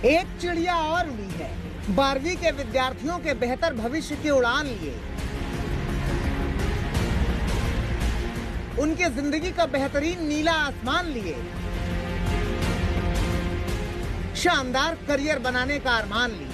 एक चिड़िया और उड़ी है। 12वीं के विद्यार्थियों के बेहतर भविष्य की उड़ान लिए उनके जिंदगी का बेहतरीन नीला आसमान लिए शानदार करियर बनाने का अरमान लिए।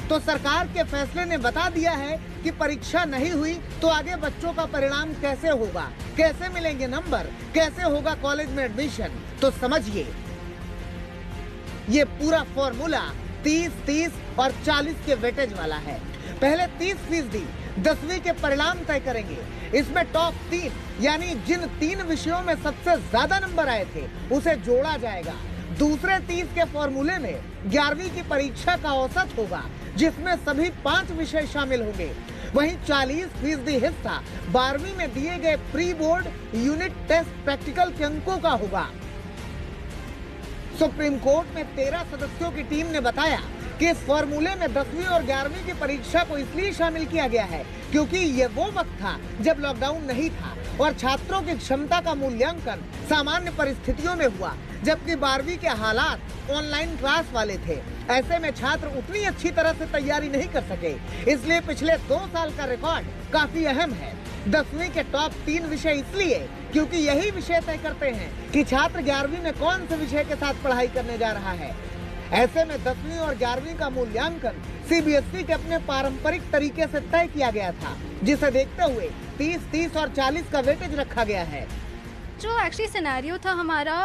तो सरकार के फैसले ने बता दिया है कि परीक्षा नहीं हुई तो आगे बच्चों का परिणाम कैसे होगा, कैसे मिलेंगे नंबर, कैसे होगा कॉलेज में एडमिशन। तो समझिए, ये पूरा फॉर्मूला 30, 30 और 40 के वेटेज वाला है। पहले 30% 10वीं के परिणाम तय करेंगे। इसमें टॉप 3 यानी जिन 3 विषयों में सबसे ज्यादा नंबर आए थे उसे जोड़ा जाएगा। दूसरे 30 के फॉर्मूले में 11वीं की परीक्षा का औसत होगा जिसमें सभी 5 विषय शामिल होंगे। वहीं 40% हिस्सा 12वीं में दिए गए pre board unit test practical के अंकों का होगा। सुप्रीम कोर्ट में 13 सदस्यों की टीम ने बताया कि इस फॉर्मूले में 10वीं और 11वीं की परीक्षा को इसलिए शामिल किया गया है क्योंकि ये वो वक्त था जब लॉकडाउन नहीं था और छात्रों की क्षमता का मूल्यांकन सामान्य परिस्थितियों में हुआ, जबकि 12वीं के हालात ऑनलाइन क्लास वाले थे। ऐसे में छात्र उतनी अच्छी तरह से तैयारी नहीं कर सके, इसलिए पिछले 2 साल का रिकॉर्ड काफी अहम है। 10वीं के टॉप 3 विषय इसलिए क्योंकि यही विषय तय करते हैं कि छात्र 11वीं में कौन से विषय के साथ पढ़ाई करने जा रहा है। ऐसे में 10वीं और 11वीं का मूल्यांकन सीबीएसई के अपने पारंपरिक तरीके से तय किया गया था, जिसे देखते हुए 30, 30 और 40 का वेटेज रखा गया है। जो एक्चुअली सिनेरियो था हमारा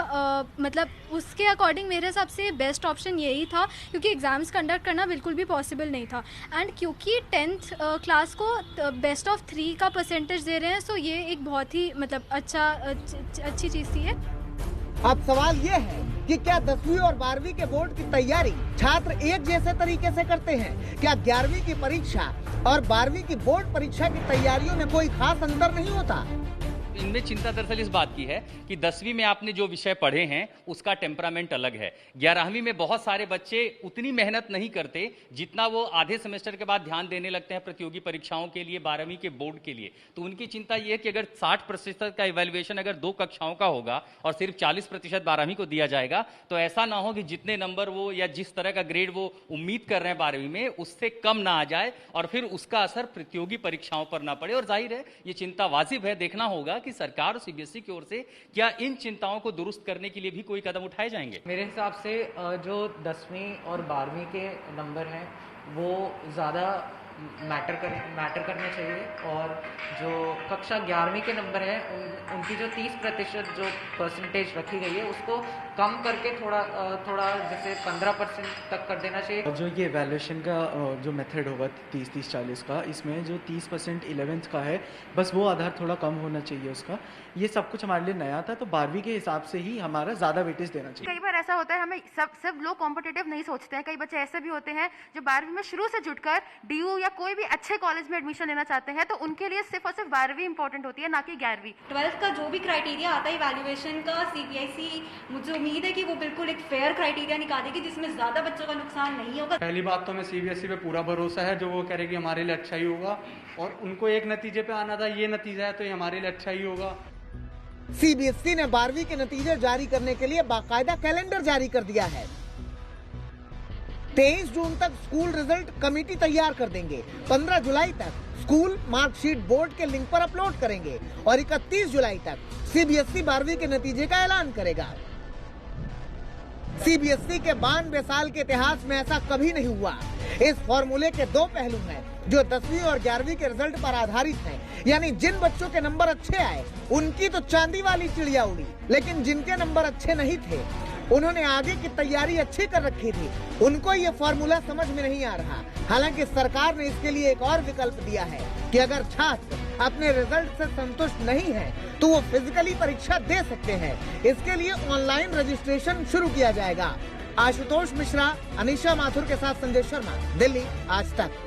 मतलब उसके अकॉर्डिंग मेरे हिसाब से बेस्ट ऑप्शन यही था क्योंकि एग्ज़ाम्स कंडक्ट करना बिल्कुल भी पॉसिबल नहीं था। एंड क्योंकि 10th क्लास को बेस्ट ऑफ 3 का परसेंटेज दे रहे हैं, सो ये एक बहुत ही मतलब अच्छी चीज़ थी है। अब सवाल ये है कि क्या 10वीं और 12वीं के बोर्ड की तैयारी छात्र एक जैसे तरीके से करते हैं? क्या 11वीं की परीक्षा और 12वीं की बोर्ड परीक्षा की तैयारियों में कोई खास अंतर नहीं होता? इनमें चिंता दरअसल इस बात की है कि 10वीं में आपने जो विषय पढ़े हैं उसका टेम्परामेंट अलग है। 11वीं में बहुत सारे बच्चे उतनी मेहनत नहीं करते जितना वो आधे सेमेस्टर के बाद ध्यान देने लगते हैं प्रतियोगी परीक्षाओं के लिए, 12वीं के बोर्ड के लिए। तो उनकी चिंता ये है कि अगर 60% का इवैल्यूएशन अगर 2 कक्षाओं का होगा और सिर्फ 40% 12वीं को दिया जाएगा तो ऐसा ना हो कि जितने नंबर वो या जिस तरह का ग्रेड वो उम्मीद कर रहे हैं 12वीं में उससे कम ना आ जाए और फिर उसका असर प्रतियोगी परीक्षाओं पर ना पड़े। और जाहिर है ये चिंता वाजिब है। देखना होगा कि सरकार और सीबीएसई की ओर से क्या इन चिंताओं को दुरुस्त करने के लिए भी कोई कदम उठाए जाएंगे। मेरे हिसाब से जो 10वीं और 12वीं के नंबर हैं वो ज़्यादा मैटर करने चाहिए और जो कक्षा 11वीं के नंबर हैं उनकी जो 30% जो परसेंटेज रखी गई है उसको कम करके थोड़ा जैसे 15% तक कर देना चाहिए। जो ये वैल्यूएशन का जो मेथड होगा 30-30-40 का, इसमें जो 30% 11th का है बस वो आधार थोड़ा कम होना चाहिए उसका। ये सब कुछ हमारे लिए नया था तो 12वीं के हिसाब से ही हमारा ज़्यादा वेटेज देना चाहिए। कई बार ऐसा होता है हमें सब लोग कॉम्पिटिटिव नहीं सोचते हैं। कई बच्चे ऐसे भी होते हैं जो 12वीं में शुरू से जुटकर डीयू या कोई भी अच्छे कॉलेज में एडमिशन लेना चाहते हैं, तो उनके लिए सिर्फ और सिर्फ 12वीं इंपॉर्टेंट होती है, ना कि 11वीं। 12th का जो भी क्राइटेरिया आता है इवैल्यूएशन का, सीबीएसई मुझे उम्मीद है कि वो बिल्कुल एक फेयर क्राइटेरिया निकालेगी जिसमें ज़्यादा बच्चों का नुकसान नहीं होगा। पहली बात तो हमें सीबीएसई पे पूरा भरोसा है, जो वो कह रहे कि हमारे लिए अच्छा ही होगा और उनको एक नतीजे पे आना था, ये नतीजा है तो ये हमारे लिए अच्छा ही होगा। सीबीएसई ने 12वीं के नतीजे जारी करने के लिए बाकायदा कैलेंडर जारी कर दिया है। 23 जून तक स्कूल रिजल्ट कमेटी तैयार कर देंगे। 15 जुलाई तक स्कूल मार्कशीट बोर्ड के लिंक पर अपलोड करेंगे और 31 जुलाई तक सीबीएसई 12वीं के नतीजे का ऐलान करेगा। सीबीएसई के 92 साल के इतिहास में ऐसा कभी नहीं हुआ। इस फॉर्मूले के 2 पहलू हैं जो 10वीं और 11वीं के रिजल्ट पर आधारित हैं। यानी जिन बच्चों के नंबर अच्छे आए उनकी तो चांदी वाली चिड़िया उड़ी, लेकिन जिनके नंबर अच्छे नहीं थे उन्होंने आगे की तैयारी अच्छी कर रखी थी, उनको ये फॉर्मूला समझ में नहीं आ रहा। हालांकि सरकार ने इसके लिए एक और विकल्प दिया है कि अगर छात्र अपने रिजल्ट से संतुष्ट नहीं है तो वो फिजिकली परीक्षा दे सकते हैं। इसके लिए ऑनलाइन रजिस्ट्रेशन शुरू किया जाएगा। आशुतोष मिश्रा, अनीशा माथुर के साथ संजय शर्मा, दिल्ली आज तक।